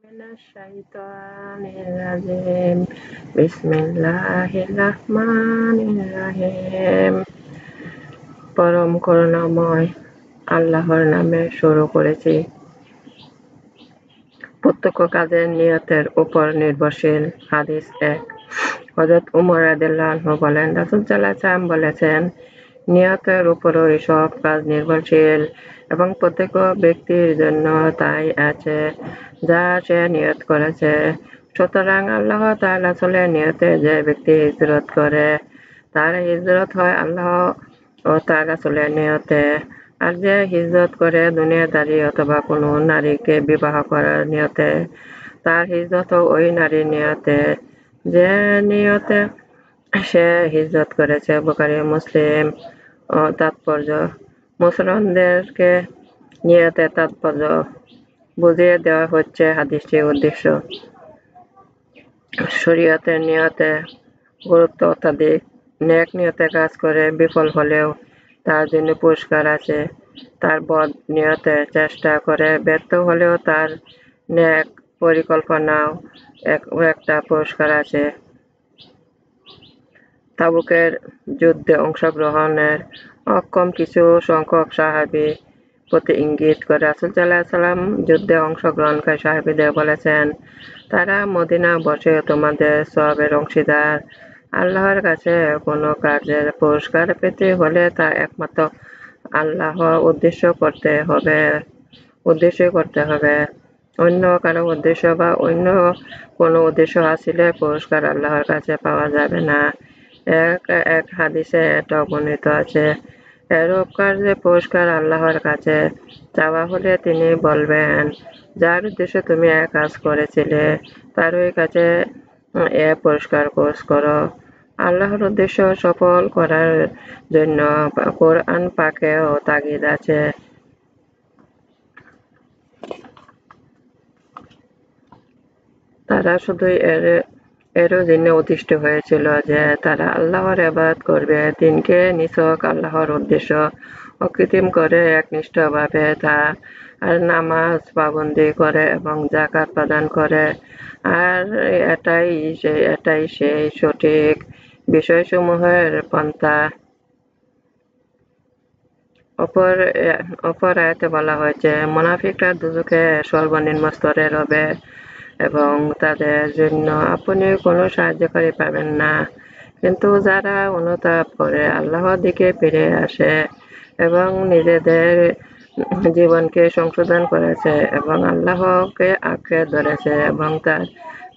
من الشيطان الرجيم بسم الله الرحمن الرحيم পরম করুণাময় আল্লাহর নামে শুরু করেছি। প্রত্যক্ষ কাজের নিয়তের উপর নির্ভরশীল। হাদিস 1। হযরত উমর রাদিয়াল্লাহু আনহু বলেন, রাসূল সাল্লাল্লাহু আলাইহি ওয়াসাল্লাম বলেছেন, নিয়তের উপরই সব কাজ নির্ভরশীল এবং প্রত্যেক ব্যক্তির জন্য তাই আছে যা সে নিয়ত করেছে। সুতরাং আল্লাহ তাআলা রাসূলের নিয়তে যে ব্যক্তি হিজরত করে তার হিজরত হয় আল্লাহ ও তার রাসূলের নিয়তে। আর যে হিজরত করে দুনিয়াদারি অথবা কোনো নারীকে বিবাহ করার নিয়তে তার হিজরত ওই নারীর নিয়তে যে নিয়তে সে হিজরত করেছে। বুখারী মুসলিম। তাৎপর্য: মুসলমানদেরকে নিয়তের তাৎপর্য বুঝিয়ে দেওয়া হচ্ছে হাদিসটির উদ্দেশ্য। শরীয়তের নিয়তে গুরুত্ব অত্যাধিক। নেক নিয়তে কাজ করে বিফল হলেও তার জন্য পুরস্কার আছে। তার বদ নিয়তে চেষ্টা করে ব্যর্থ হলেও তার নেক পরিকল্পনাও একটা পুরস্কার আছে। তাবুকের যুদ্ধে অংশগ্রহণের অক্ষম কিছু সংখ্যক সাহাবী প্রতি ইঙ্গিত করে রাসূল সাল্লাল্লাহু আলাইহি ওয়াসাল্লাম যুদ্ধে অংশগ্রহণকারী সাহাবীদের বলেছেন, তারা মদিনা বসে তোমাদের সওয়াবের অংশীদার। আল্লাহর কাছে কোনো কাজের পুরস্কার পেতে হলে তা একমাত্র আল্লাহ উদ্দেশ্যই করতে হবে। অন্য কারো উদ্দেশ্য বা অন্য কোনো উদ্দেশ্য হাসিলে পুরস্কার আল্লাহর কাছে পাওয়া যাবে না। এক হাদিসে এটা বর্ণিত আছে, এরূপ কার্যে পুরস্কার আল্লাহর কাছে চাওয়া হলে তিনি বলবেন, যার উদ্দেশ্যে তুমি এ কাজ করেছিলে তারই কাছে এ পুরস্কার খোঁজ করো। আল্লাহর উদ্দেশ্য সফল করার জন্য কোরআন পাকেও তাগিদ আছে। তারা শুধুই এর জন্য অতিষ্ঠ হয়েছিল যে তারা আল্লাহর ইবাদত করবে। দিনকে নিছক আল্লাহর উদ্দেশ্য অকৃত্রিম করে একনিষ্ঠভাবে আর নামাজ পাবন্দি করে এবং যাকাত প্রদান করে। আর এটাই সেই সঠিক বিষয়সমূহের পন্থা। অপর আয়াতে বলা হয়েছে, মুনাফিকরা দোজখে সর্বনিম্ন স্তরের হবে এবং তাদের জন্য আপনি কোনো সাহায্যকারী পাবেন না। কিন্তু যারা অনুতাপ করে আল্লাহর দিকে ফিরে আসে এবং নিজেদের জীবনকে সংশোধন করেছে এবং আল্লাহকে আঁকড়ে ধরেছে এবং তার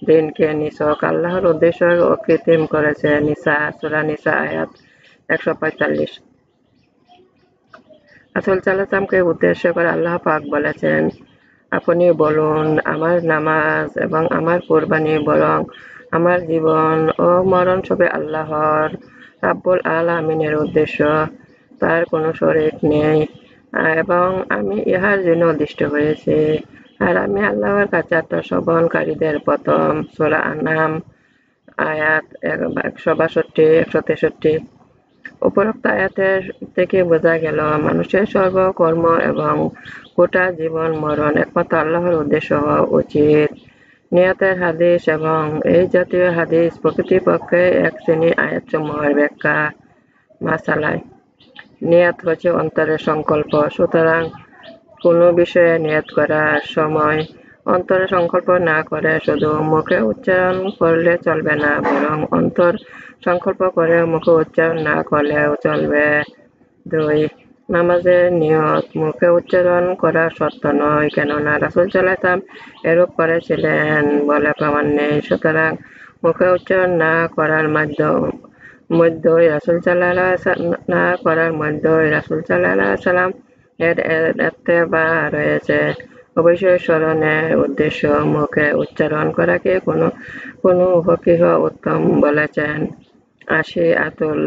দিনকে নিছক আল্লাহর উদ্দেশ্য অকৃত্রিম করেছে। সূরা নিসা আয়াত 145। রাসূল সাল্লাল্লাহু আলাইহি ওয়াসাল্লামকে উদ্দেশ্য করে আল্লাহ পাক বলেছেন, আপনি বলুন, আমার নামাজ এবং আমার কুরবানি বরং আমার জীবন ও মরণ সবই আল্লাহর রাব্বুল আলামিনের উদ্দেশ্য, তার কোনো শরীক নেই এবং আমি ইহার জন্য উদ্দিষ্ট হয়েছি। আর আমি আল্লাহর কাছে আত্মসমর্পণকারীদের প্রথম। সূরা আনআম আয়াত 162-163। উপরোক্ত আয়াতের থেকে বোঝা গেল, মানুষের সর্বকর্ম এবং গোটা জীবন মরণ একমাত্র আল্লাহর উদ্দেশ্য হওয়া উচিত। নিয়তের হাদিস এবং এই জাতীয় হাদিস প্রকৃতপক্ষে এক শ্রেণীর আয়াতসমূহের ব্যাখ্যা। মাসালায় নিয়ত হচ্ছে অন্তরের সংকল্প। সুতরাং কোনো বিষয়ে নিয়ত করার সময় অন্তরে সংকল্প না করে শুধু মুখে উচ্চারণ করলে চলবে না, বরং অন্তর সংকল্প করে মুখে উচ্চারণ না করলেও চলবে। 2. নামাজের নিয়ত মুখে উচ্চারণ করা শর্ত নয়, কেননা রাসূল সাল্লাল্লাহু আলাইহি ওয়াসাল্লাম এরূপ করেছিলেন বলে প্রমাণ নেই। সুতরাং মুখে উচ্চারণ না করার মধ্যই রাসূল সাল্লাল্লাহু আলাইহি ওয়াসাল্লাম এর ইত্তেবা রয়েছে। অবশ্যই স্মরণের উদ্দেশ্য মুখে উচ্চারণ করাকে কোনো ফকিহ উত্তম বলেছেন। আশিআতুল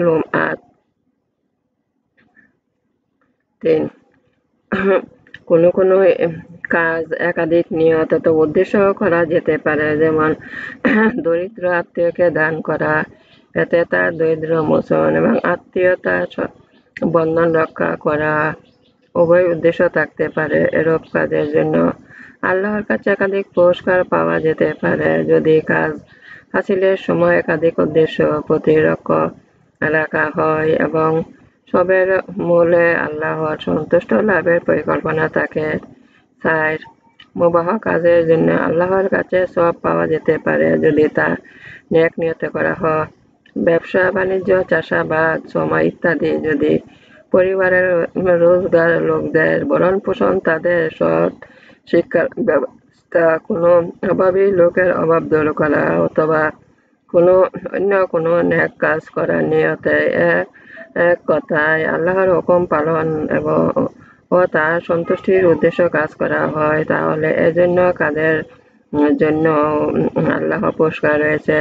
লুমআত 3। কোনো কাজ একাধিক নিয়ত অথবা উদ্দেশ্য করা যেতে পারে, যেমন দরিদ্র আত্মীয়কে দান করা, এতে তার দরিদ্র মোচন এবং আত্মীয়তার বন্ধন রক্ষা করা উভয় উদ্দেশ্য থাকতে পারে। এরূপ কাজের জন্য আল্লাহর কাছে একাধিক পুরস্কার পাওয়া যেতে পারে যদি কাজ হাসিলের সময় একাধিক উদ্দেশ্য প্রতিরক্ষা রাখা হয় এবং সবের মূলে আল্লাহর সন্তুষ্ট লাভের পরিকল্পনা থাকে। ৪. মুবাহ কাজের জন্য আল্লাহর কাছে সওয়াব পাওয়া যেতে পারে যদি তা নেক নিয়তে করা হয়। ব্যবসা বাণিজ্য, চাষাবাদ, সময় ইত্যাদি যদি পরিবারের রোজগার লোকদের ভরণ পোষণ, তাদের সৎ শিক্ষার ব্যবস্থা, কোনো অভাবী লোকের অভাব দূর করা অথবা অন্য কোনো নেক কাজ করার নিয়তে এক কথায় আল্লাহর হুকুম পালন ও তার সন্তুষ্টির উদ্দেশ্য কাজ করা হয়, তাহলে এজন্য কাজের জন্য আল্লাহ পুরস্কার রয়েছে।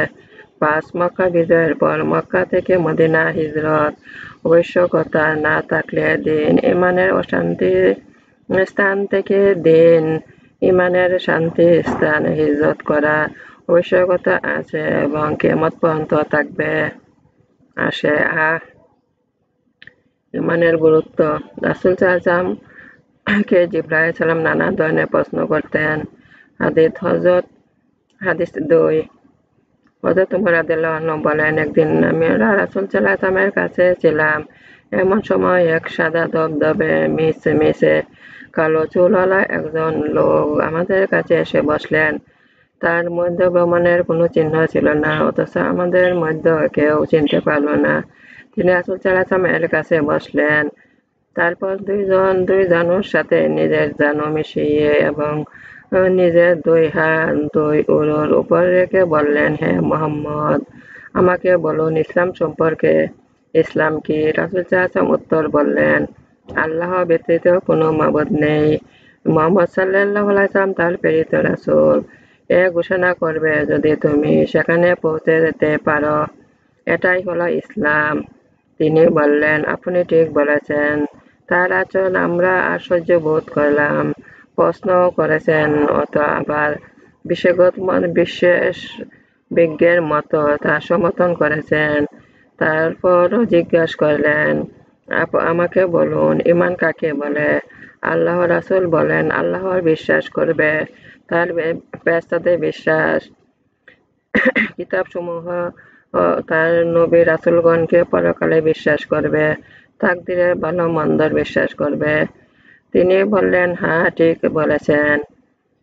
৫. মক্কা বিজয়ের পর মক্কা থেকে মদিনা হিজরত আবশ্যকতা না থাকলে দিন ইমানের অশান্তি স্থান থেকে দিন ইমানের শান্তি স্থান হিজরত করা আবশ্যকতা আছে এবং কিয়ামত পর্যন্ত থাকবে। আসে ইমানের গুরুত্ব। রাসূল সাল্লাল্লাহু কে জিবরাইল আলাইহিস সালাম নানা ধরনের প্রশ্ন করতেন। হাদিস ২। হযরত উমর রাদিয়াল্লাহু আনহু বলেন, একদিন আমি রাসূল সাল্লাল্লাহু আলাইহি ওয়াসাল্লামের কাছে ছিলাম। এমন সময় এক সাদা ধবধবে মিশমিশে কালো চুলওয়ালা একজন লোক আমাদের কাছে এসে বসলেন। তার মধ্যে ভ্রমণের কোনো চিহ্ন ছিল না, অথচ আমাদের মধ্যে কেউ চিনতে পারল না। তিনি রাসূল সাল্লাল্লাহু আলাইহি ওয়াসাল্লামের কাছে বসলেন। তারপর দুই জানুর সাথে নিজের জানু মিশিয়ে এবং নিজের দুই হাত দুই উরুর উপর রেখে বললেন, হে মুহাম্মদ, আমাকে বলুন ইসলাম সম্পর্কে। ইসলাম কি? রাসূল সাল্লাল্লাহু আলাইহি ওয়াসাল্লাম উত্তর বললেন, আল্লাহ ব্যতীত কোনো মাবুদ নেই, মুহাম্মদ সাল্লাল্লাহু আলাইহি ওয়াসাল্লাম তার প্রেরিত রাসূল। এ ঘোষণা করবে যদি তুমি সেখানে পৌঁছে যেতে পারো, এটাই হলো ইসলাম। তিনি বললেন, আপনি ঠিক বলেছেন। তার আচরণ আমরা আশ্চর্য বোধ করলাম। প্রশ্নও করেছেন আবার বিশেষজ্ঞের মতো তার সমর্থন করেছেন। তারপরও জিজ্ঞাসা করলেন, আমাকে বলুন ঈমান কাকে বলে? আল্লাহর রাসূল বলেন, আল্লাহর বিশ্বাস করবে, তার ফেরেশতাদের বিশ্বাস, কিতাবসমূহ ও তার নবী রাসূলগণকে পরকালে বিশ্বাস করবে, তাকদীরের ভালো মন্দর বিশ্বাস করবে। তিনি বললেন, হ্যাঁ, ঠিক বলেছেন।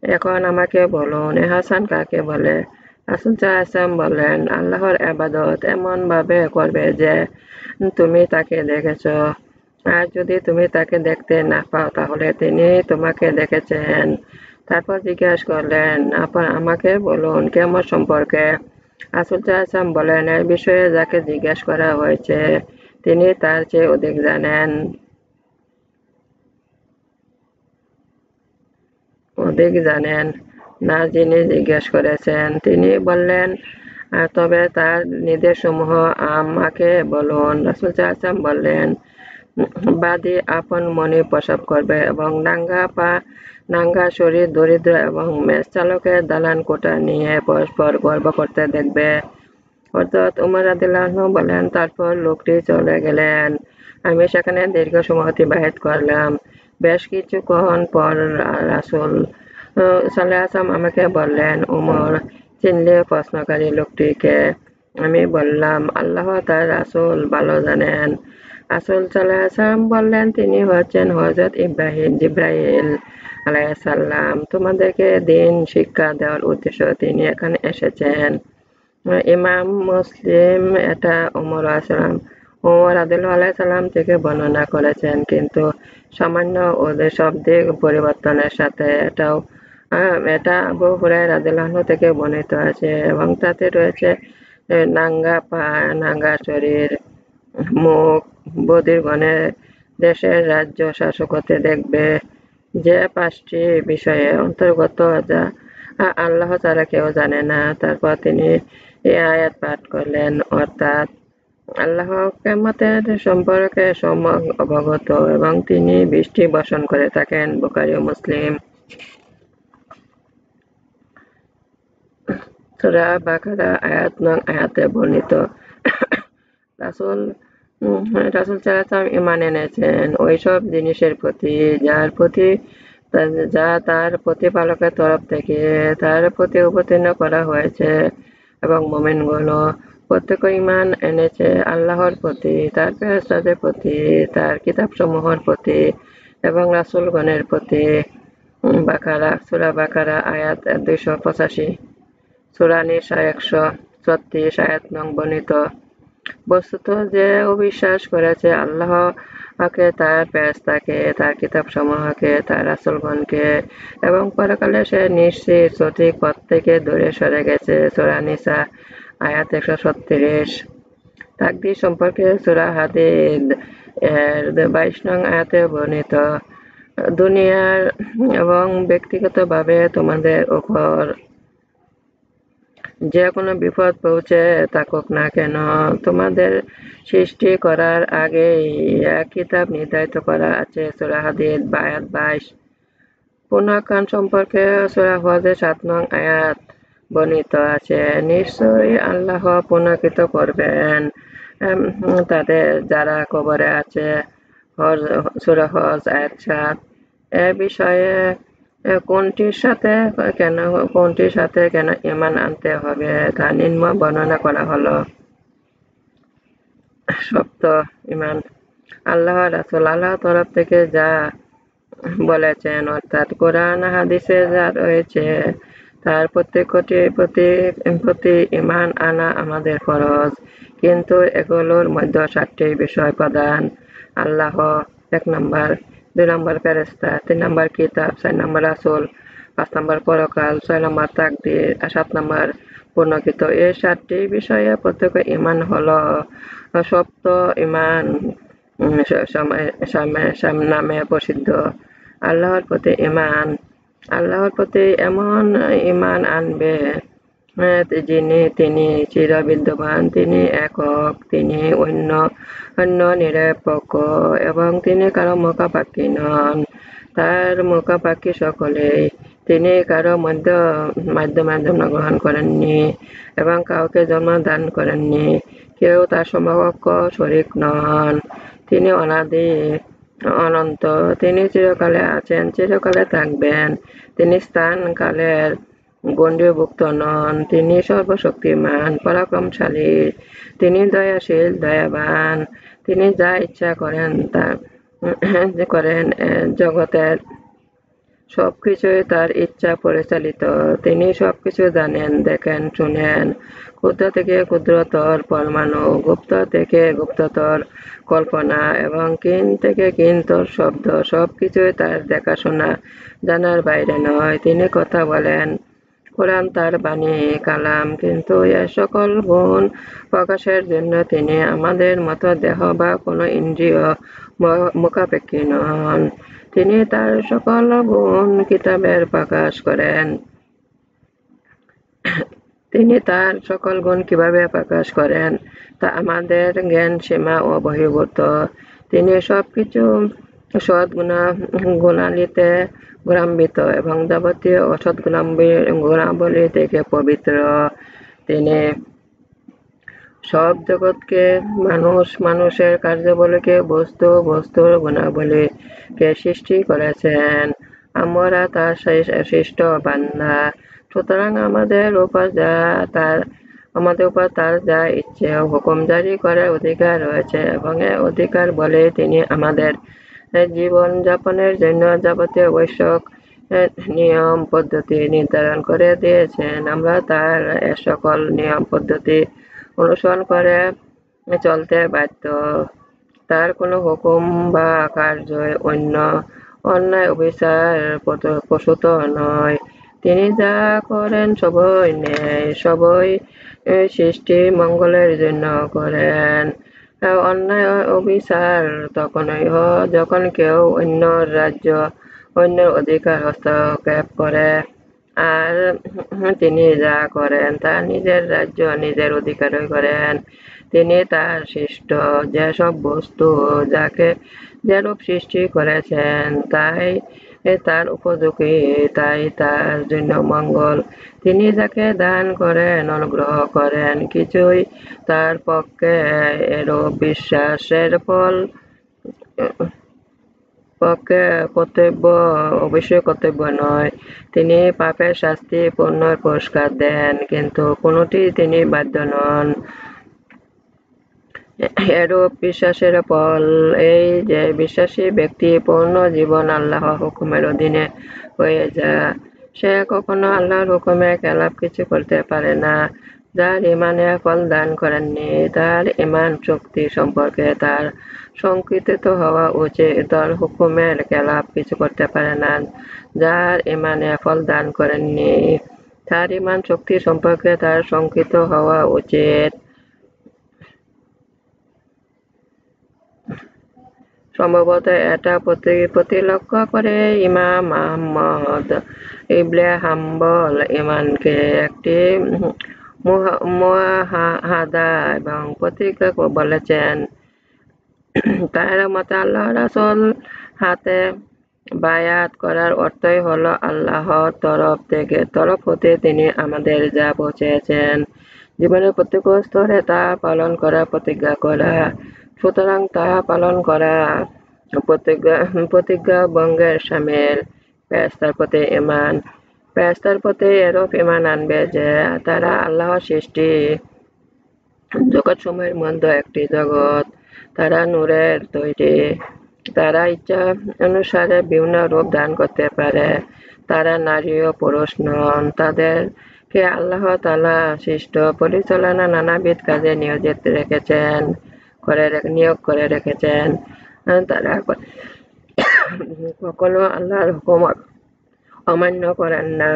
এখন আমাকে বলুন ইহসান কাকে বলে? রাসূল সাল্লাল্লাহু আলাইহি ওয়াসাল্লাম বললেন, আল্লাহর ইবাদত এমন ভাবে করবে যে তুমি তাকে দেখেছ, আর যদি তুমি তাকে দেখতে না পাও তাহলে তিনি তোমাকে দেখেছেন। তারপর জিজ্ঞাসা করলেন, আমাকে বলুন কিয়ামত সম্পর্কে। রাসূল সাল্লাল্লাহু আলাইহি ওয়াসাল্লাম বলেন, এ বিষয়ে যাকে জিজ্ঞাসা করা হয়েছে তিনি তার চেয়ে অধিক জানেন না যিনি জিজ্ঞাসা করেছেন। তিনি বললেন, তবে তার নির্দেশসমূহ আমাকে বলুন। রাসূল সাল্লাল্লাহু আলাইহি ওয়াসাল্লাম বললেন, বাদী আপন মনে প্রসব করবে এবং নাঙ্গা শরীর দরিদ্র এবং মেষ চালকের দালান কোঠা নিয়ে পরস্পর গর্ব করতে দেখবে। হযরত উমর রাদিয়াল্লাহু আনহু বলেন, তারপর লোকটি চলে গেলেন। আমি সেখানে দীর্ঘ সময় অতিবাহিত করলাম। বেশ কিছুক্ষণ পর রাসূল সাল্লাল্লাহু আলাইহি ওয়াসাল্লাম আমাকে বললেন, উমর, চিনলে প্রশ্নকারী লোকটিকে? আমি বললাম, আল্লাহ তার রাসূল ভালো জানেন। রাসূল সাল্লাল্লাহু আলাইহি ওয়াসাল্লাম বললেন, তিনি হচ্ছেন হযরত জিবরাইল আলাইহিস সালাম। তোমাদেরকে দ্বীন শিক্ষা দেওয়ার উদ্দেশ্যে তিনি এখানে এসেছেন। ইমাম মুসলিম এটা উমর রাদিয়াল্লাহু আনহু থেকে বর্ণনা করেছেন, কিন্তু সামান্য শব্দিক পরিবর্তনের সাথে। এটা আবু হুরায়রা রাদিয়াল্লাহু আনহু থেকে বর্ণিত আছে এবং তাতে রয়েছে নাঙ্গা পা, নাঙ্গা শরীর, মুখ, বধিরগণের দেশের রাজ্য শাসক হতে দেখবে, যে ৫টি বিষয়ে অন্তর্গত যা আল্লাহ ছাড়া কেউ জানে না। তারপর তিনি এই আয়াত পাঠ করলেন, অর্থাৎ আল্লাহ কিয়ামতের সম্পর্কে সম্যক অবগত এবং তিনি বৃষ্টি বর্ষণ করে থাকেন। বুখারী ও মুসলিম। সূরা বাকারা আয়াত নং আয়াতে বর্ণিত রাসূল সাল্লাল্লাহু আলাইহি ওয়াসাল্লাম ঈমান এনেছেন ওইসব জিনিসের প্রতি যার প্রতি যা তার প্রতিপালকের তরফ থেকে তার প্রতি অবতীর্ণ করা হয়েছে, এবং মুমিনগুলো প্রত্যেক ঈমান এনেছে আল্লাহর প্রতি, তার ফেরেশতাদের প্রতি, তার কিতাবসমূহের প্রতি এবং রাসূলগণের প্রতি। বাকারা, সূরা বাকারা আয়াত 285, সূরা নিসা 136 আয়াত নং বর্ণিত। বস্তুত যে অবিশ্বাস করেছে আল্লাহকে, তার ফেরেশতাকে, তার কিতাবসমূহকে, তার রাসূলগণকে এবং পরকালে, সে নিশ্চিত সঠিক পথ থেকে দূরে সরে গেছে। সূরা নিসা আয়াত 136। তাকদীর সম্পর্কে সূরা হাদীদ এর 22 নং আয়াতে বর্ণিত, দুনিয়ার এবং ব্যক্তিগতভাবে তোমাদের উপর যে কোনো বিপদ পৌঁছে থাকুক না কেন, তোমাদের সৃষ্টি করার আগেই এক কিতাব নির্ধারিত করা আছে। সূরা হাদীদ আয়াত 22। পুনর্খান সম্পর্কে সূরা হজের 7 নং আয়াত বর্ণিত আছে, নিশ্চয়ই আল্লাহ পুনর্কৃত করবেন তাদের যারা কবরে আছে। সূরা হজ আয়াত 7। এ বিষয়ে কোনটির সাথে কেন ঈমান আনতে হবে তা নিম্ন বর্ণনা করা হলো। সপ্ত ঈমান। আল্লাহ রাসূল আল্লাহর তরফ থেকে যা বলেছেন, অর্থাৎ কোরআন হাদিসে যা রয়েছে, তার প্রত্যেকটির প্রতি ঈমান আনা আমাদের ফরজ। কিন্তু এগুলোর মধ্যে 7টি বিষয় প্রধান: আল্লাহ 1 নম্বর, 2 নম্বর ফেরেশতা, 3 নম্বর কিতাব, 4 নম্বর রাসূল, 5 নম্বর পরকাল, 6 নম্বর তাকদীর, 7 নম্বর পুনর্কৃত। এই 7টি বিষয়ে প্রত্যেক ঈমান হলো সপ্ত ঈমান নামে প্রসিদ্ধ। আল্লাহর প্রতি ঈমান। আল্লাহর প্রতি এমন ঈমান আনবে তিনি চিরবিদ্যমান, তিনি একক, তিনি অন্য নিরপেক্ষ এবং তিনি কারো মুখাপাক্ষী নন। তার মুখাপাক্ষী সকলেই। তিনি কারো মাধ্যমে জন্মগ্রহণ করেননি এবং কাউকে জন্ম দান করেননি। কেউ তার সমকক্ষ শরীক নন। তিনি অনাদি, অনন্ত। তিনি চিরকালে আছেন, চিরকালে থাকবেন। তিনি স্থান কালের গণ্ডীভুক্ত নন। তিনি সর্বশক্তিমান, পরাক্রমশালী। তিনি দয়াশীল, দয়াবান। তিনি যা ইচ্ছা করেন জগতের সবকিছুই তার ইচ্ছা পরিচালিত। তিনি সবকিছু জানেন, দেখেন, শুনেন। ক্ষুদ্র থেকে ক্ষুদ্রতর পরমাণু, গুপ্ত থেকে গুপ্ততর কল্পনা এবং ক্ষীণ থেকে ক্ষীণতর শব্দ, সবকিছুই তার দেখাশোনা, জানার বাইরে নয়। তিনি কথা বলেন, কোরআন তার বাণী, কালাম, কিন্তু এ সকল গুণ প্রকাশের জন্য তিনি আমাদের মতো দেহ বা কোনো ইন্দ্রিয় মুখাপেক্ষী নন। তিনি তার সকল গুণ কিতাবের প্রকাশ করেন। তিনি তার সকল গুণ কিভাবে প্রকাশ করেন তা আমাদের জ্ঞান সীমা ও বহির্ভূত। তিনি সবকিছু সৎ গুণাবলীতে গুণান্বিত এবং যাবতীয় অসৎ গুণাবলী থেকে পবিত্র। তিনি সব জগৎকে, মানুষের কার্যাবলীকে, বস্তুর গুণাবলীকে সৃষ্টি করেছেন। আমরা তার সৃষ্ট বান্দা। সুতরাং আমাদের উপর তার যা ইচ্ছে হুকুম জারি করার অধিকার রয়েছে এবং এ অধিকার বলে তিনি আমাদের জীবন যাপনের জন্য যাবতীয় আবশ্যক নিয়ম পদ্ধতি নির্ধারণ করে দিয়েছেন। আমরা তার এ সকল নিয়ম পদ্ধতি অনুসরণ করে চলতে বাধ্য। তার কোনো হুকুম বা কার্যই অন্যায় অবিচার প্রসূত নয়। তিনি যা করেন সবই ন্যায়, সবই সৃষ্টি মঙ্গলের জন্য করেন। অন্যায় অবিচার তখনই হয় যখন কেউ অন্যের রাজ্য, অন্যের অধিকার হস্তক্ষেপ করে, আর তিনি যা করেন তা নিজের রাজ্য, নিজের অধিকারই করেন। তিনি তার সৃষ্ট যেসব বস্তু যাকে যেরূপ সৃষ্টি করেছেন তাই তার উপযোগী, তাই তার জন্য মঙ্গল। তিনি যাকে দান করেন, অনুগ্রহ করেন, কিছুই তার পক্ষে এরূপ বিশ্বাসের ফল পক্ষে কর্তব্য, অবশ্যই কর্তব্য নয়। তিনি পাপের শাস্তি পুণ্যের পুরস্কার দেন, কিন্তু কোনটি তিনি বাধ্য নন। এরূপ বিশ্বাসের ফল এই যে বিশ্বাসী ব্যক্তি পূর্ণ জীবন আল্লাহ হুকুমের অধীনে হয়ে যায়। সে কখনো আল্লাহর হুকুমে খেলাপ কিছু করতে পারে না। যার ইমানে ফল দান করেননি, তার ইমান শক্তি সম্পর্কে তার সংকীর্তিত হওয়া উচিত। তার হুকুমের খেলাপ কিছু করতে পারে না। যার ইমানে ফল দান করেননি, তার ইমান শক্তি সম্পর্কে তার শঙ্কিত হওয়া উচিত। সম্ভবত এটা প্রতিলক্ষ্য করে ইমাম আহমদ ইবনে হাম্বল ইমানকে একটি মুআহাদা এবং প্রতিজ্ঞা বলেছেন। তার মতে আল্লাহ রাসূল হাতে বায়াত করার অর্থই হলো আল্লাহর তরফ হতে তিনি আমাদের যা পৌঁছেছেন জীবনের প্রত্যেক স্তরে তা পালন করা প্রতিজ্ঞা করা। সুতরাং তা পালন করা প্রতিজ্ঞা ভঙ্গের শামিল। ফেরেশতার প্রতি ঈমান। ফেরেশতার প্রতি এরূপ ঈমান আনবে যে তারা আল্লাহর সৃষ্টি, জগৎসমূহের মধ্যে একটি জগৎ। তারা নূরের তৈরি। তারা ইচ্ছা অনুসারে বিভিন্ন রূপ ধারণ করতে পারে। তারা নারী ও পুরুষ নন। তাদেরকে আল্লাহ তাআলা সৃষ্ট পরিচালনা নানাবিধ কাজে নিয়োগ করে রেখেছেন। তারা কখনো আল্লাহর হুকুম অমান্য করেন না।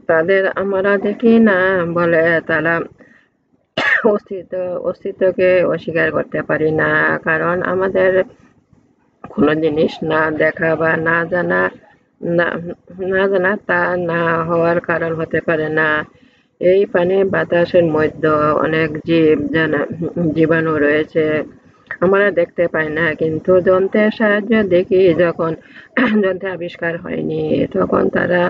তাদের আমরা দেখি না বলে তারা অস্তিত্বকে অস্বীকার করতে পারি না, কারণ আমাদের কোনো জিনিস না দেখা বা না জানা তা না হওয়ার কারণ হতে পারে না। এই পানি বাতাসের মধ্যে অনেক জীবাণু রয়েছে, আমরা দেখতে পাই না, কিন্তু যন্ত্রের সাহায্যে দেখি। যখন যন্ত্র আবিষ্কার হয়নি তখন তারা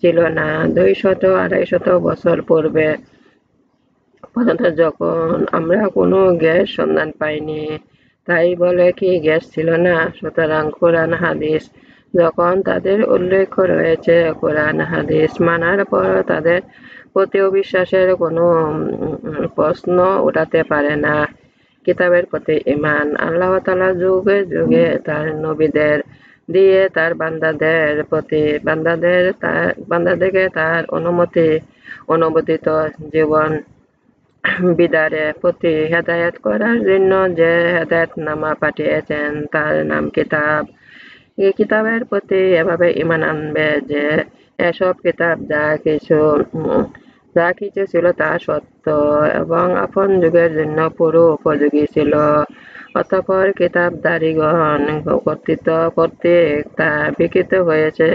ছিল না 200-250 বছর পূর্বে পর্যন্ত, যখন আমরা কোনো গ্যাস সন্ধান পাইনি। তাই বলে কি গ্যাস ছিল না? সুতরাং কোরআন হাদিস যখন তাদের উল্লেখ রয়েছে, কোরআন হাদিস মানার পর তাদের প্রতি অবিশ্বাসের কোনো প্রশ্ন উঠাতে পারে না। কিতাবের প্রতি ঈমান। আল্লাহ তাআলা যুগে যুগে তার নবীদের দিয়ে তার বান্দাদেরকে তার অনুমোদিত জীবন বিদারের প্রতি হেদায়েত করার জন্য যে হেদায়েতনামা পাঠিয়েছেন তার নাম কিতাব। এই কিতাবের প্রতি এভাবে ঈমান আনবে যে এসব কিতাব যা কিছু ছিল তা সত্য এবং আপন যুগের জন্য পুরো উপযোগী ছিল। অতঃপর কিতাবধারীগণ কর্তৃক তা বিকৃত হয়েছে।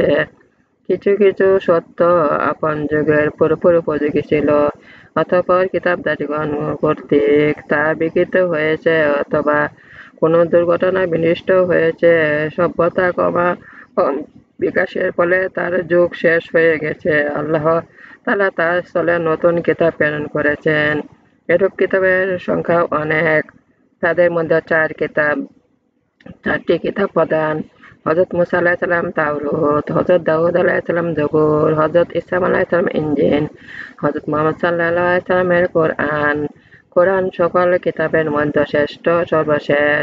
কিছু কিছু সত্য আপন যুগের পুরোপুরি উপযোগী ছিল, অতঃপর কিতাবধারীগণ কর্তৃক তা বিকৃত হয়েছে অথবা কোনো দুর্ঘটনায় বিনষ্ট হয়েছে। সভ্যতা বিকাশের ফলে তার যুগ শেষ হয়ে গেছে। আল্লাহ তাআলা তার স্থলে নতুন কিতাব প্রেরণ করেছেন। এরূপ কিতাবের সংখ্যা অনেক। তাদের মধ্যে চারটি কিতাব প্রধান: হযরত মুসা আলাইহিস সালাম তাওরাত, হযরত দাউদ আলাইহিস সালাম জবুর, হযরত ঈসা আলাইহিস সালাম ইনজিল, হযরত মুহাম্মদ সাল্লাল্লাহু আলাইহি সাল্লামের কোরআন। কোরআন সকল কিতাবের মধ্যে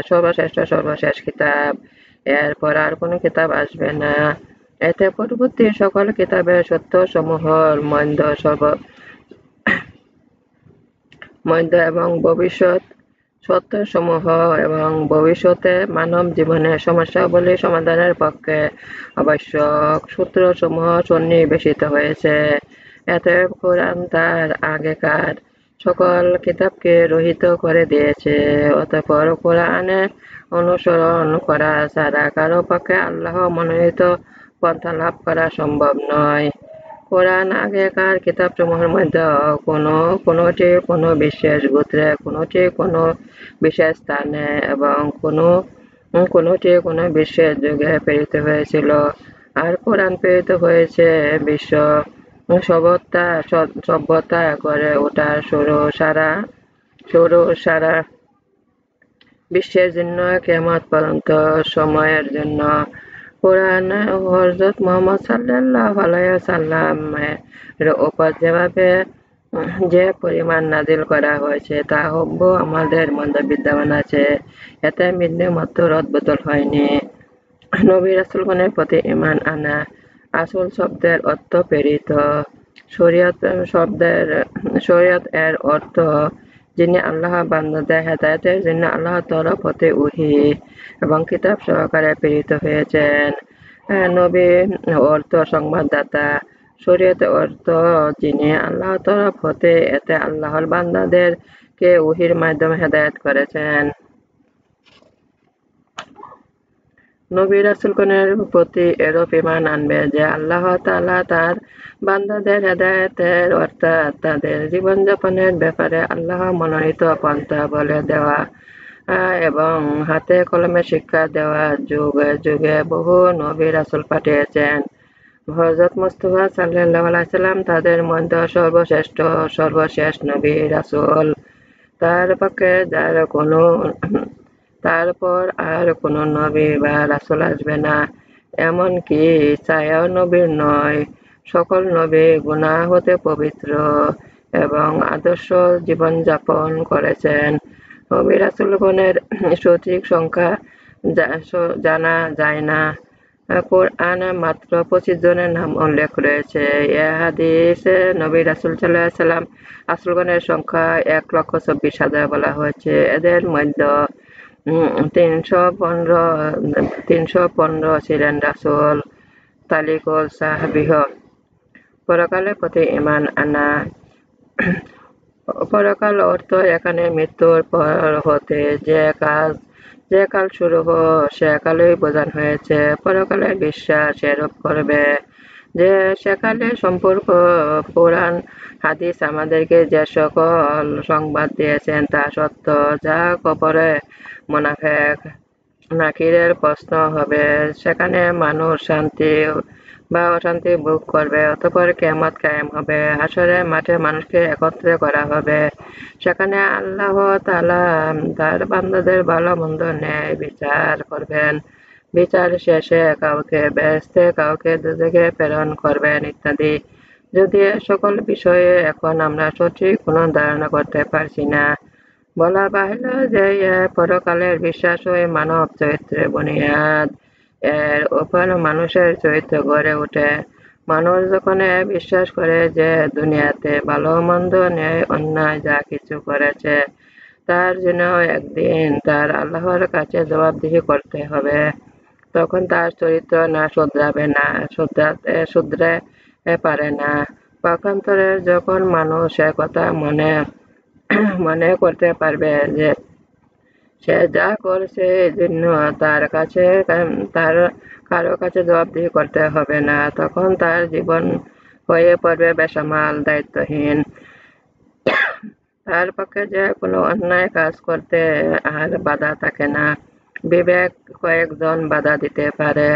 সর্বশ্রেষ্ঠ কিতাব। এরপর আর কোনো কিতাব আসবে না। এতে পূর্ববর্তী সকল কিতাবের সত্যসমূহের মধ্যে এবং ভবিষ্যতে মানব জীবনের সমস্যাগুলি সমাধানের পক্ষে আবশ্যক সূত্রসমূহ সন্নিবেশিত হয়েছে। অতএব কোরআন তার আগেকার সকল কিতাবকে রহিত করে দিয়েছে। অতঃপর কোরআনের অনুসরণ করা ছাড়া কারো পক্ষে আল্লাহ মনোনীত পন্থা লাভ করা সম্ভব নয়। কোরআন আগেকার কিতাবসমূহের মধ্যে কোনটি কোনো বিশেষ গোত্রে, কোনটি কোনো বিশেষ স্থানে এবং কোনটি কোনো বিশেষ যুগে প্রেরিত হয়েছিল। আর কোরআন প্রেরিত হয়েছে বিশ্ব সভ্যতা গড়ে ওঠার শুরু সারা বিশ্বের জন্য কিয়ামত পর্যন্ত সময়ের জন্য কোরআন হযরত মুহাম্মদ সাল্লাল্লাহু আলাইহি ওয়াসাল্লামের উপর যেভাবে যে পরিমাণ নাজিল করা হয়েছে তা হুবহু আমাদের মধ্যে বিদ্যমান আছে। এতে বিন্দুমাত্র রদবদল হয়নি। নবী রাসূলগণের প্রতি ঈমান আনা। রাসূল শব্দের অর্থ প্রেরিত। শরীয়ত এর অর্থ যিনি আল্লাহর বান্দাদের হেদায়েতের জন্য আল্লাহর তরফ হতে ওহী এবং কিতাব সহকারে প্রেরিত হয়েছেন। নবী অর্থ সংবাদদাতা। শরীয়ত অর্থ যিনি আল্লাহর তরফ হতে এতে আল্লাহর বান্দাদেরকে ওহীর মাধ্যমে হেদায়েত করেছেন। নবী রাসূলগণের প্রতি এরূপ ঈমান আনবে যে আল্লাহ তাআলা তাঁর বান্দাদের হেদায়েতের অর্থাৎ তাদের জীবনযাপনের ব্যাপারে আল্লাহ মনোনীত পন্থা বলে দেওয়া এবং হাতে কলমে শিক্ষা দেওয়া যুগে যুগে বহু নবী রাসূল পাঠিয়েছেন। হযরত মুস্তাফা সাল্লাল্লাহু আলাইহি সাল্লাম তাদের মধ্যে সর্বশ্রেষ্ঠ সর্বশেষ নবী রাসূল। তারপর আর কোনো নবী বা রাসূল আসবে না, এমনকি ছায়াও নবীর নয়। সকল নবী গুনাহ হতে পবিত্র এবং আদর্শ জীবনযাপন করেছেন। নবী রাসূলগণের সঠিক সংখ্যা জানা যায় না। কোরআনে মাত্র 25 জনের নাম উল্লেখ রয়েছে। এ হাদিসে নবী রাসূল সাল্লাল্লাহু আলাইহি ওয়াসাল্লাম রাসূলগণের সংখ্যা 1,24,000 বলা হয়েছে। এদের মধ্যে 315 ছিলেন রাসূল, তালিকুল সাহাবিহ। পরকালের প্রতি ঈমান আনা। পরকাল অর্থ এখানে মৃত্যুর পর হতে যে কাল শুরু সে কালই বোঝানো হয়েছে। পরকালে বিশ্বাস এরূপ করবে যে সেকালের সম্পর্ক কোরআন হাদিস আমাদেরকে যে সকল সংবাদ দিয়েছেন তা সত্য। যা কবরে মুনাফিক নাকিরের প্রশ্ন হবে, সেখানে মানুষ শান্তি বা অশান্তি ভোগ করবে। অতঃপর কিয়ামত কায়েম হবে। হাশরের মাঠে মানুষকে একত্রে করা হবে। সেখানে আল্লাহ তাআলা তার বান্দাদের ভালো মন্দ ন্যায় বিচার করবেন। বিচার শেষে কাউকে বেহেশতে কাউকে দোজখে প্রেরণ করবেন ইত্যাদি। যদি এ সকল বিষয়ে এখন আমরা সঠিক কোনো ধারণা করতে পারছি না। বলা বাহুল্য যে পরকালের বিশ্বাসই মানব চরিত্রের বুনিয়াদ। এর উপর মানুষের চরিত্র গড়ে ওঠে। মানুষ যখন বিশ্বাস করে যে দুনিয়াতে ভালো মন্দ ন্যায় অন্যায় যা কিছু করেছে তার জন্য একদিন তার আল্লাহর কাছে জবাবদিহি করতে হবে, তখন তার চরিত্র না শুধরাতে পারে না। পক্ষান্তরে যখন মানুষ একথা মনে করতে পারবে যে সে যা করছে এজন্য তার কারো কাছে জবাবদিহি করতে হবে না, তখন তার জীবন হয়ে পড়বে বেসামাল, দায়িত্বহীন। তার পক্ষে যে কোনো অন্যায় কাজ করতে আর বাধা থাকে না। বিবেক কয়েকজন বাধা দিতে পারে,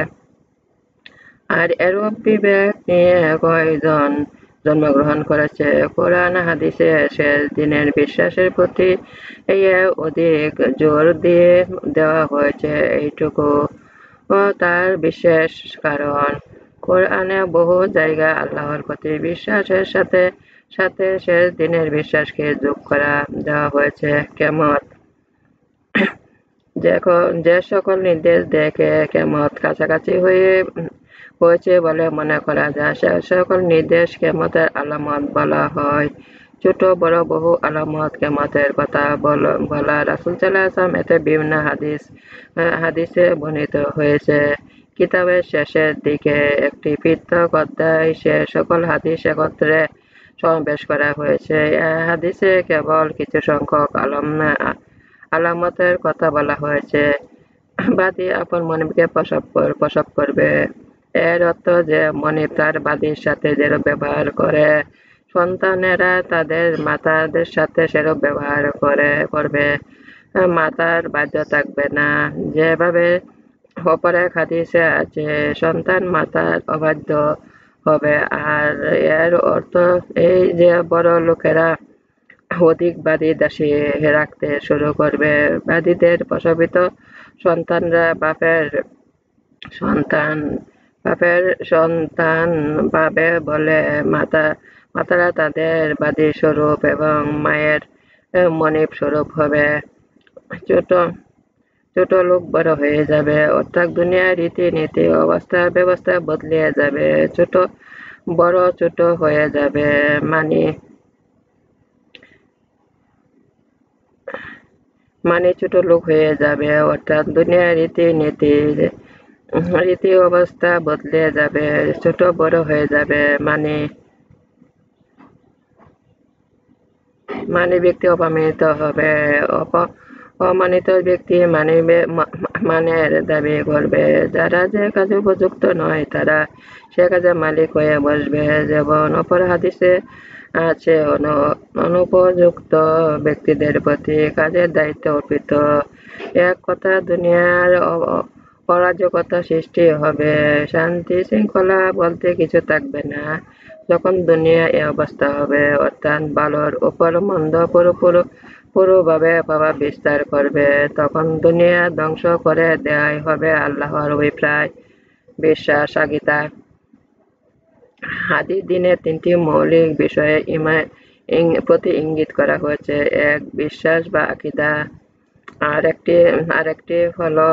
আর এরূপ বিবেক নিয়ে কয়েকজন জন্মগ্রহণ করেছে। কোরআন হাদিসে শেষ দিনের বিশ্বাসের প্রতি অধিক জোর দেওয়া হয়েছে। এইটুকু তার বিশেষ কারণ, কোরআনে বহু জায়গায় আল্লাহর প্রতি বিশ্বাসের সাথে সাথে শেষ দিনের বিশ্বাসকে যোগ করা দেওয়া হয়েছে। কিয়ামত যে সকল নির্দেশ দেখে কিয়ামত কাছাকাছি হয়েছে বলে মনে করা যায় সে সকল নির্দেশ কিয়ামতের আলামত বলা হয়। ছোট বড় বহু আলামত কিয়ামতের কথা বলা রাসূল সাল্লাল্লাহু আলাইহি ওয়াসাল্লাম এতে বিভিন্ন হাদিসে বর্ণিত হয়েছে। কিতাবের শেষের দিকে একটি পৃথক অধ্যায় সে সকল হাদিস একত্রে সমাবেশ করা হয়েছে। হাদিসে কেবল কিছু সংখ্যক আলামতের কথা বলা হয়েছে। বাদী আপন মনিবকে প্রসব করবে। এর অর্থ যে মনিব তার বাদীর সাথে যেরূপ ব্যবহার করে সন্তানেরা তাদের মাতাদের সাথে সেরূপ ব্যবহার করবে। মাতার বাধ্য থাকবে না, যেভাবে অপর এক হাদিসে আছে সন্তান মাতার অবাধ্য হবে। আর এর অর্থ এই যে বড় লোকেরা অধিক বাদী দাসী রাখতে শুরু করবে। বাদীদের প্রসবিত সন্তানরা সন্তান বাপের সন্তান পাবে বলে মাতারা তাদের বাদী স্বরূপ এবং মায়ের মনিব স্বরূপ হবে। ছোট ছোট লোক বড় হয়ে যাবে, অর্থাৎ দুনিয়ার রীতিনীতি অবস্থা ব্যবস্থা বদলে যাবে। বড় ছোট হয়ে যাবে, ছোট লোক হয়ে যাবে, অর্থাৎ দুনিয়ার রীতি অবস্থা বদলে যাবে, ছোট বড় হয়ে যাবে, ব্যক্তি অপমানিত হবে। অমানিত ব্যক্তি মানের দাবি করবে। যারা যে কাজে উপযুক্ত নয় তারা সে কাজে মালিক হয়ে বসবে। যেমন অপর হাদিসে আছে, অনুপযুক্ত ব্যক্তিদের প্রতি কাজের দায়িত্ব অর্পিত। এক কথা দুনিয়ার অরাজকতা সৃষ্টি হবে, শান্তি শৃঙ্খলা বলতে কিছু থাকবে না। যখন দুনিয়া এ অবস্থা হবে, অর্থাৎ ভালোর উপর মন্দ পুরোভাবে প্রভাব বিস্তার করবে, তখন দুনিয়া ধ্বংস করে দেয়াই হবে আল্লাহর অভিপ্রায়। বিশ্বাস আগিতা হাদিস দিনে তিনটি মৌলিক বিষয়ে প্রতি ইঙ্গিত করা হয়েছে। এক, বিশ্বাস বা আকীদা। আরেকটি হলো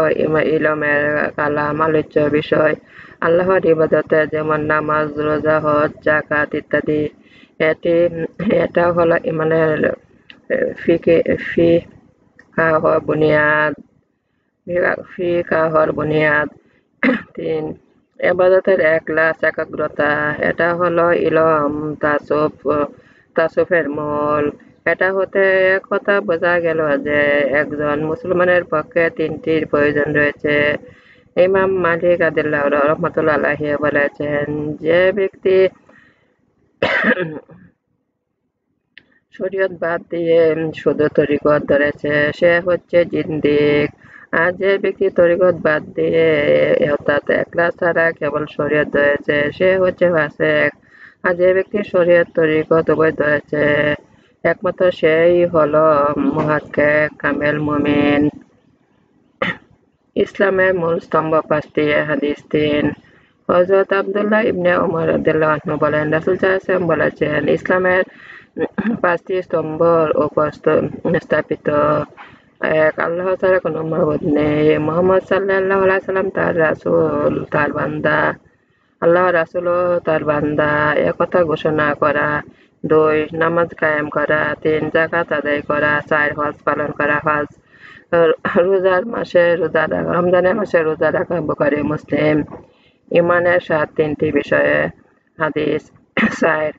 ইলমের কালাম, আলোচ্য বিষয়, আল্লাহর ইবাদতে, যেমন নামাজ, রোজা, হজ, যাকাত ইত্যাদি। এটা হলো ইমানের ফিকহর বুনিয়াদ। ৩, ইবাদতের ইখলাস, একাগ্রতা। এটা হলো ইলম তাসাউফের মূল। এটা হতে কথা বোঝা গেল যে একজন মুসলমানের পক্ষে তিনটির প্রয়োজন রয়েছে। ইমাম মালিক রাহমাতুল্লাহ আলাইহি বলেছেন, যে ব্যক্তি শরীয়ত বাদ দিয়ে শুধু তরিকত ধরেছে সে হচ্ছে জিন্দিক। আর যে ব্যক্তি তরিকত বাদ দিয়ে অর্থাৎ ইখলাস ছাড়া কেবল শরীয়ত ধরেছে সে হচ্ছে ফাসিক। আর যে ব্যক্তি শরীয়ত তরিকত উভয় ধরেছে একমাত্র সেই হলো মুহাক্কিক, কামেল মুমিন। ইসলামের মূল স্তম্ভ পাঁচটি। হাদিস ৩, হযরত আব্দুল্লাহ ইবনে উমর রাদিয়াল্লাহু আনহু বলেন, রাসূল সাল্লাল্লাহু আলাইহি ওয়াসাল্লাম বলেছেন, ইসলামের পাঁচটি স্তম্ভর উপর স্থাপিত। ১, আল্লাহ ছাড়া কোনো মাবুদ নেই। মুহাম্মদ সাল্লাল্লাহু আলাইহি ওয়াসাল্লাম তার রাসূল, তার বান্দা। আল্লাহর রাসূল ও তার বান্দা এ কথা ঘোষণা করা। ২, নামাজ কায়েম করা। ৩, যাকাত আদায় করা। ৪, হজ পালন করা। ৫, রমজানের মাসে রোজা রাখা। বুখারী, মুসলিম। ঈমানের তিনটি বিষয়ে। হাদিস ৪,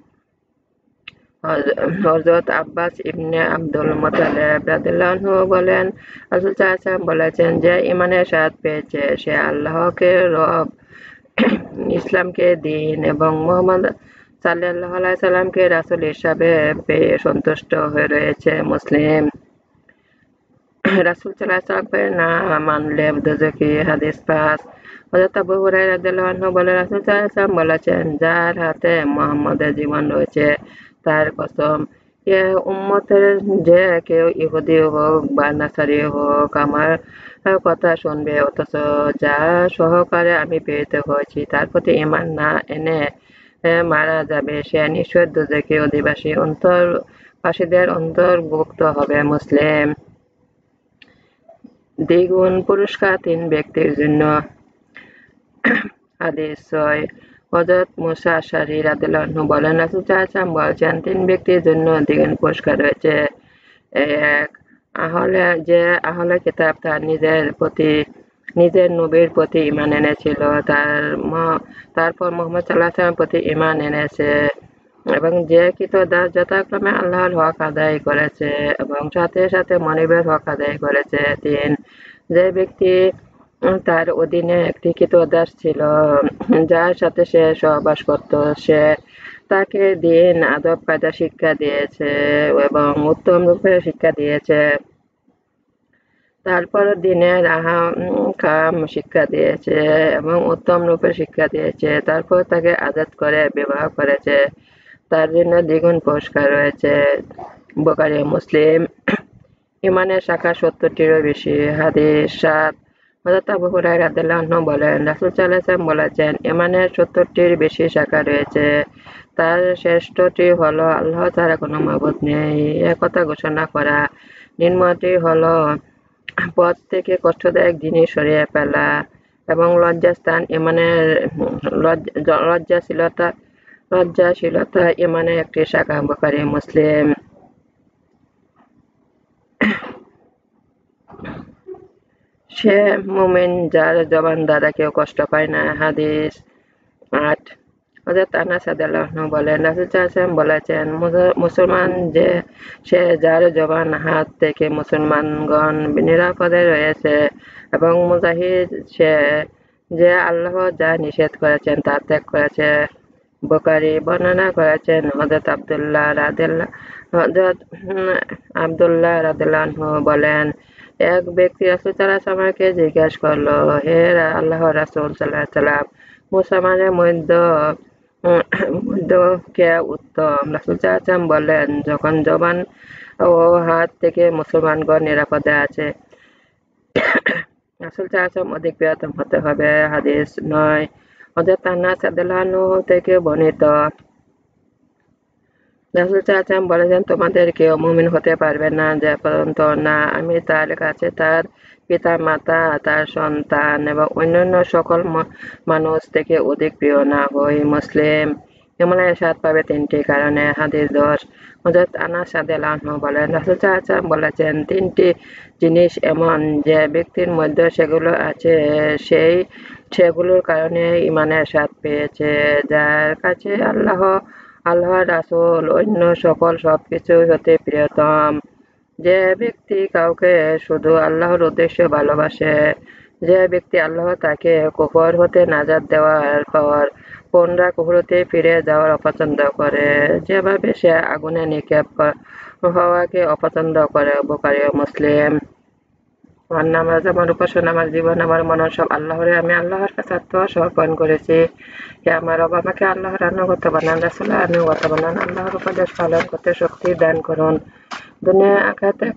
হযরত আব্বাস ইবনে আব্দুল মুত্তালিব রাদিয়াল্লাহু আনহু বলেন, রাসূল সাল্লাল্লাহু আলাইহি ওয়াসাল্লাম বলেছেন, যে ঈমানের স্বাদ পেয়েছে সে আল্লাহকে রব, ইসলামকে দ্বীন এবং মুহাম্মদ সাল্লাল্লাহু আলাইহি ওয়াসাল্লামকে রাসূল হিসাবে পেয়ে সন্তুষ্ট হয়ে রয়েছে। মুসলিম। রাসূল সাল্লাল্লাহু আলাইহি ওয়াসাল্লামকে না মানলে দোজখী। হাদিস ৫, হযরত আবু হুরায়রা রাদিয়াল্লাহু আনহু বলেন, রাসূল সাল্লাল্লাহু আলাইহি ওয়াসাল্লাম বলেছেন, যার হাতে মুহাম্মদের জীবন রয়েছে তার কসম, এ উম্মতের যে কেউ ইহুদি হোক বা নাসারি হোক আমার কথা শুনবে অথচ যার সহকারে আমি প্রেরিত হয়েছি তার প্রতি ঈমান না এনে মারা যাবে, সে নিশ্চয় দোজখী অধিবাসীদের অন্তর্ভুক্ত হবে। মুসলিম। দ্বিগুণ পুরস্কার ৩ ব্যক্তির জন্য। হাদিস ৬, হযরত মুসা আশআরী রাদিয়াল্লাহু আনহু বলেন, রাসূল সাল্লাল্লাহু আলাইহি ওয়াসাল্লাম বলেছেন, ৩ ব্যক্তির জন্য দ্বিগুণ পুরস্কার রয়েছে। ১, আহলে কিতাব তার নিজের নবীর প্রতি ঈমান এনেছিল, তারপর মুহাম্মদ সাল্লাল্লাহু আলাইহি ওয়াসাল্লামের প্রতি ঈমান এনেছে এবং যে ক্রীতদাস যথাক্রমে আল্লাহর হক আদায় করেছে এবং সাথে সাথে মনিবের হক আদায় করেছে। ৩, যে ব্যক্তি তার অধীনে একটি ক্রীতদাস ছিল যার সাথে সে সহবাস করত, সে তাকে দ্বীন আদব কায়দা শিক্ষা দিয়েছে এবং উত্তম রূপে শিক্ষা দিয়েছে। তারপর দ্বীনের আহকাম শিক্ষা দিয়েছে এবং উত্তম রূপে শিক্ষা দিয়েছে। তারপর তাকে আজাদ করে বিবাহ করেছে, তার জন্য দ্বিগুণ পুরস্কার রয়েছে। বুখারী, মুসলিম। ইমানের শাখা ৭০-টিরও বেশি। হাদিস ৭ হযরত আবু হুরায়রা রাদিয়াল্লাহু আনহু বলেন, রাসূল সাল্লাল্লাহু আলাইহি ওয়াসাল্লাম বলেছেন, ইমানের ৭০-টির বেশি শাখা রয়েছে। তার শ্রেষ্ঠটি হলো আল্লাহ ছাড়া কোনো মাবুদ নেই এ কথা ঘোষণা করা। নিম্নটি হলো পথ থেকে কষ্টদায়ক জিনিস সরিয়ে ফেলা এবং লজ্জাস্থান ইমানের লজ্জাশীলতা ইমানের একটি শাখা। বুখারী, মুসলিম। সে মুমিন যার জবান দ্বারা কেউ কষ্ট পায় না। হাদিস ৮ হযরত আনাস রাদিয়াল্লাহু আনহু বলেন, রাসূল সাল্লাল্লাহু আলাইহি ওয়াসাল্লাম বলেছেন, মুসলমান সে যার জবান হাত থেকে মুসলমানগণ নিরাপদে রয়েছে এবং মুজাহিদ সে যে আল্লাহ যা নিষেধ করেছেন তা ত্যাগ করেছে। বুখারী বর্ণনা করেছেন হযরত আব্দুল্লাহ রাদিয়াল্লাহু আনহু বলেন, এক ব্যক্তি রাসূল সাল্লাল্লাহু আলাইহি ওয়াসাল্লামকে জিজ্ঞাসা করল, হে আল্লাহর রাসূল সাল্লাল্লাহু আলাইহি ওয়াসাল্লাম, মুসলমানের মধ্যে কে উত্তম? রাসূল সাল্লাল্লাহু আলাইহি ওয়াসাল্লাম বললেন, যখন জবান ও হাত থেকে মুসলমানগণ নিরাপদে আছে। রাসূল সাল্লাল্লাহু আলাইহি ওয়াসাল্লাম অধিক প্রিয়তম হতে হবে। হাদিস ৯ হযরত আনাস রাদিয়াল্লাহু আনহু থেকে বর্ণিত, রাসূল সাল্লাল্লাহু আলাইহি ওয়াসাল্লাম বলেছেন, তোমাদের কেউ মুমিন হতে পারবে না যে পর্যন্ত না আমি তার কাছে তার পিতা-মাতা, তার সন্তান এবং অন্যান্য সকল মানুষ থেকে অধিক প্রিয় না হই। মুসলিম। ইমানের স্বাদ পাবে ৩টি কারণে। হাদিস ১০ হযরত আনাস রাদিয়াল্লাহু আনহু বলেন, রাসূল সাল্লাল্লাহু আলাইহি ওয়াসাল্লাম বলেছেন, ৩টি জিনিস এমন যে ব্যক্তির মধ্যে সেগুলো আছে সেগুলোর কারণে ইমানের স্বাদ পেয়েছে। যার কাছে আল্লাহর রাসূল অন্য সকল সবকিছুই হতে প্রিয়তম। যে ব্যক্তি কাউকে শুধু আল্লাহর উদ্দেশ্যে ভালোবাসে, যে ব্যক্তি আল্লাহ তাকে কুফর হতে নাজাত দেওয়ার পর পুনরায় কুফরিতে ফিরে যাওয়ার অপছন্দ করে, যেভাবে সে আগুনে নিক্ষেপ হওয়াকে অপছন্দ করে। বুখারী ও মুসলিম। আমার নামাজ, আমার উপাসনা, আমার জীবন, আমার মনন সব আল্লাহরে। আমি আল্লাহর কাছে আত্মসমর্পণ করেছি। হে আমার রব, আমাকে আল্লাহর আনুগত্য বানান, রাসূলের আনুগত্য বানান। আল্লাহর উপদেশ পালন করতে শক্তি দান করুন। দুনিয়া আখিরাতে